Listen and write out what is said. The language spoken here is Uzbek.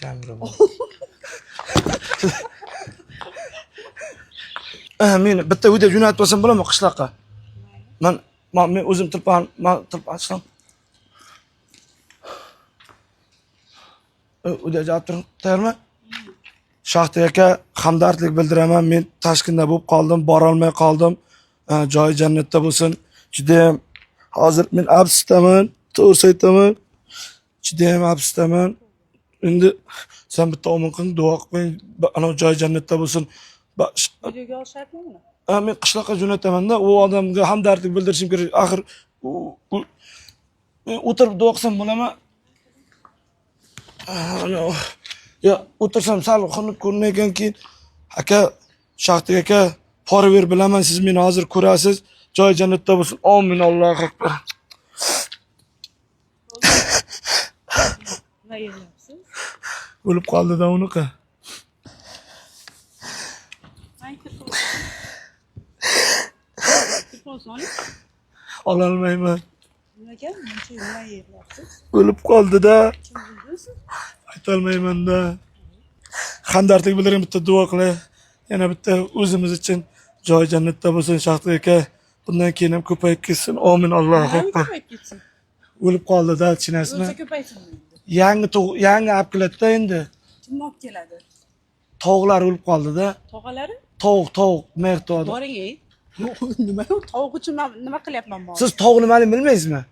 Kamera bor. Men bitta uyda jo'natib olsam bo'ladimi qishloqqa? Men o'zim tilpan achsam. Uyda javob turing, tayyormi? Shoxta aka, hamdardlik bildiraman. Men Toshkentda bo'lib qoldim, bora olmay qoldim. Joyi jannatda bo'lsin. Judayam hozir men absdaman, to'g'ri aytaman. Judayam absdaman. Endi sen bitta omin qiling, duo qiling, ana joyi jannatda bo'lsin. Videoga olishyaptimi buni? Men qishloqqa jo'nataman-da, u odamga hamdardlik bildirishim kerak. Axir men o'tirib duo qilsam bo'ladimi? Ya, o'tirsam sal xunuk ko'rinayotgan keyin aka, Shoxta aka, pora ber bilaman, siz meni hozir ko'rasiz. Joy jannatda bo'lsin. Amin, Allohu akbar. Nima yeyapsiz? O'lib qoldi-da unaqa. Ola olmayman. Nimaga? Buncha nima yeyapsiz? O'lib qoldi-da. Kim bildi? Aytolmayman-da. Hamdardlik bildiring, bitta duo qilay. Yana bitta o'zimiz uchun joy jannatda bo'lsin Shoxta aka. Bundan keyin ham ko'payib ketsin. Amin, Allohu akbar. Ko'payib ketsin. O'lib qoldi-da, chinasini. O'lsa ko'paysin. Yangi olib keladi-da endi. Kim olib keladi? Tovuqlar o'lib qoldi-da. Tog'alari? Tovuq, mer tovuq. Boring, ey. Nima tovuq uchun nima qilyapman men? Siz tovuq nimaligini bilmaysizmi?